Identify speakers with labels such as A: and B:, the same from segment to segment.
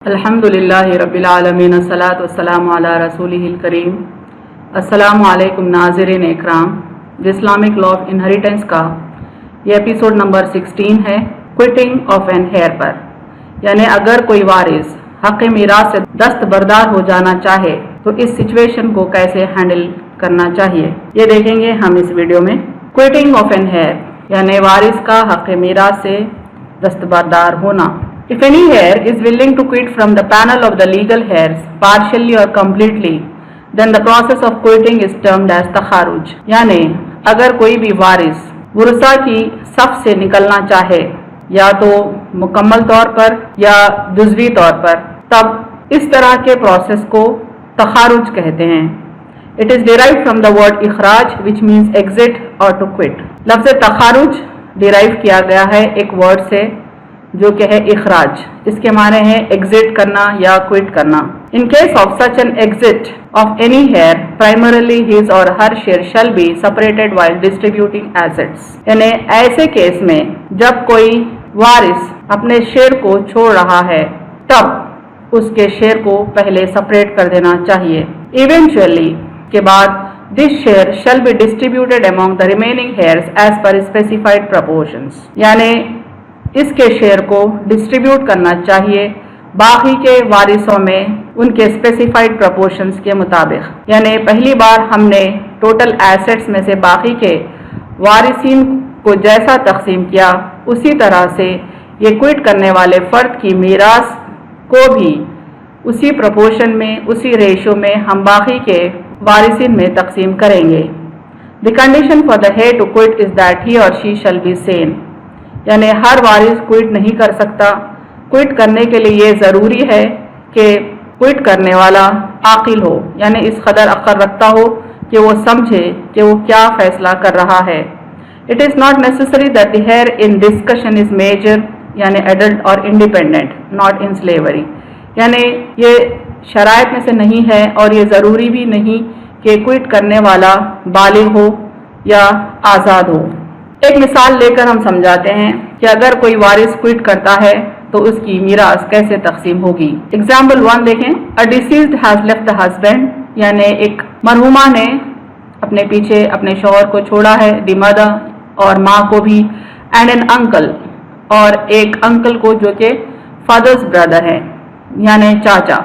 A: अल्हम्दुलिल्लाहि रब्बिल आलमीन अस्सलातु वस्सलामु अला रसूलिहिल करीम। अस्सलामु अलैकुम नाज़रीन इकराम। इस्लामिक लॉ ऑफ इनहेरिटेंस का ये एपिसोड नंबर 16 है, क्विटिंग ऑफ एन हेयर पर, यानी अगर कोई वारिस हक़ मीरास से दस्तबरदार हो जाना चाहे तो इस सिचुएशन को कैसे हैंडल करना चाहिए, ये देखेंगे हम इस वीडियो में। क्विटिंग ऑफ एन हेयर यानी वारिस का हक़ मीरास से दस्तबरदार होना। If any heir is willing to quit from the panel of the legal heirs partially or completely, then the process of quitting is termed as takharuj। यानी अगर कोई भी वारिस वुरसा की सफ से निकलना चाहे या तो मुकम्मल तौर पर या जुज़वी तौर पर, तब इस तरह के प्रोसेस को तखारुज कहते हैं। It is derived from the word इखराज which means exit or to quit। लफ्ज़ तखारुज डिराइव किया गया है एक वर्ड से जो कि है इखराज। इसके माने हैं एग्जिट करना या क्विट करना। In case of such an exit of any heir, primarily his और her share shall be separated while distributing assets. यानी ऐसे केस में जब कोई वारिस अपने शेयर को छोड़ रहा है तब उसके शेयर को पहले सेपरेट कर देना चाहिए। इवेंचुअली के बाद this share shall be distributed among the remaining heirs as per specified proportions. यानी इसके शेयर को डिस्ट्रीब्यूट करना चाहिए बाकी के वारिसों में उनके स्पेसिफाइड प्रपोर्शंस के मुताबिक। यानी पहली बार हमने टोटल एसेट्स में से बाकी के वारिसीन को जैसा तकसीम किया उसी तरह से ये क्विट करने वाले फ़र्द की मीरास को भी उसी प्रपोर्शन में, उसी रेशो में हम बाकी के वारिसीन में तकसीम करेंगे। The condition for the heir to quit is that he or she shall be Sen. यानी हर वारिस क्विट नहीं कर सकता। क्विट करने के लिए ये ज़रूरी है कि क्विट करने वाला आकिल हो, यानी इस कदर अक्ल रखता हो कि वो समझे कि वो क्या फ़ैसला कर रहा है। It is not necessary that the heir in discussion is major यानी एडल्ट और इंडिपेंडेंट, नॉट इन स्लेवरी। यानी ये शराइत में से नहीं है और ये ज़रूरी भी नहीं कि क्विट करने वाला बालिग हो या आज़ाद हो। एक मिसाल लेकर हम समझाते हैं कि अगर कोई वारिस क्विट करता है तो उसकी मीरास कैसे तकसीम होगी। एग्जाम्पल 1 देखें। A deceased has left the husband, यानी एक मरहुमा ने अपने पीछे अपने शौहर को छोड़ा है, द मदर और माँ को भी, एंड एन अंकल और एक अंकल को जो कि फादर्स ब्रदर है यानी चाचा।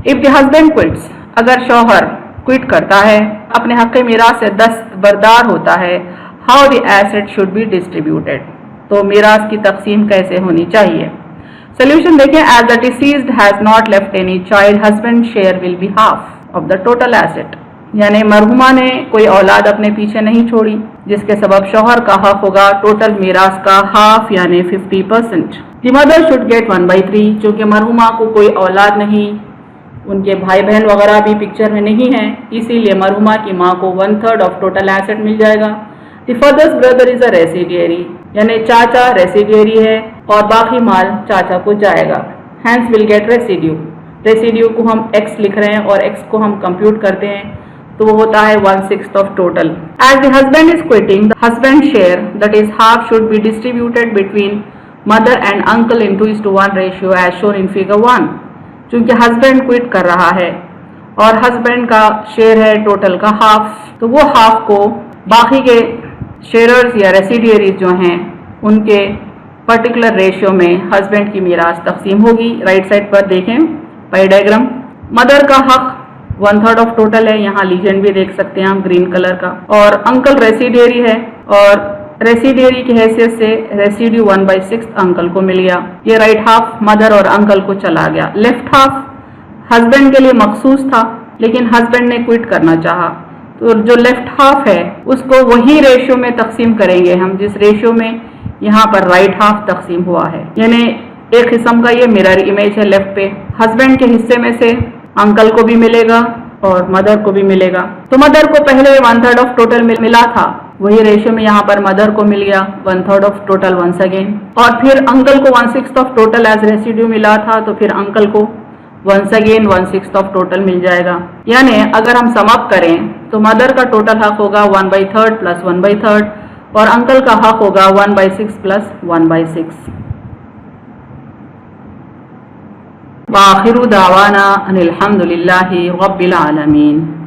A: इफ द हस्बैंड क्विट्स, अगर शौहर क्विट करता है, अपने हक़ मीरास से दस्तबरदार होता है, how the asset should be distributed, तो मीरास की तकसीम कैसे होनी चाहिए। सोल्यूशन देखें। As the deceased has not left any child, husband share will be half of the total asset. यानी मरहुमा ने कोई औलाद अपने पीछे नहीं छोड़ी जिसके सबब शौहर का हक होगा टोटल मीरास का हाफ यानी 50%। द मदर शुड गेट 1/3, चूँकि मरहुमा को कोई औलाद नहीं, उनके भाई बहन वगैरह भी पिक्चर में नहीं है, इसीलिए मरहुमा की माँ को 1/3 ऑफ टोटल एसेट मिल जाएगा। The father's brother is a residuary, यानी चाचा रेसिडियरी है और बाकी माल चाचा को जाएगा। Hence will get residue। Residue को हम x लिख रहे हैं और x को हम कंप्यूट करते हैं तो वो होता है 1/6 of total. As the husband is quitting, the husband share that is half should be distributed between mother and uncle in 2:1 ratio as shown in figure 1। चूँकि husband क्विट कर रहा है और husband का शेयर है टोटल का half, तो वो हाफ को बाकी के शेयरर्स या रेसिडियरीज जो हैं उनके पर्टिकुलर रेशियो में हस्बैंड की मीरास तकसीम होगी। राइट साइड पर देखें पाई डायग्राम। मदर का हक 1/3 ऑफ टोटल है, यहाँ लीजेंड भी देख सकते हैं हम ग्रीन कलर का, और अंकल रेसिडियरी है और रेसिडियरी की हैसियत से रेसिड्यू 1/6 अंकल को मिल गया। ये राइट हाफ मदर और अंकल को चला गया। लेफ्ट हाफ हस्बैंड के लिए मखसूस था लेकिन हस्बैंड ने क्विट करना चाहा, तो जो लेफ्ट हाफ है उसको वही रेशियो में तकसीम करेंगे हम जिस रेशियो में यहाँ पर राइट हाफ तकसीम हुआ है। यानी एक किस्म का ये मिरर इमेज है। लेफ्ट पे हस्बैंड के हिस्से में से अंकल को भी मिलेगा और मदर को भी मिलेगा। तो मदर को पहले 1/3 ऑफ टोटल मिला था, वही रेशियो में यहाँ पर मदर को मिल गया 1/3 ऑफ टोटल वंस अगेन, और फिर अंकल को 1/6 ऑफ टोटल एज रेसिड्यू मिला था तो फिर अंकल को वंस अगेन 1/6 ऑफ टोटल मिल जाएगा। यानी अगर हम सम अप करें तो मदर का टोटल हक होगा 1/3 प्लस 1/3 और अंकल का हक होगा 1/6 प्लस 1/6। وآخر دعوانا ان الحمد للہ رب العالمین.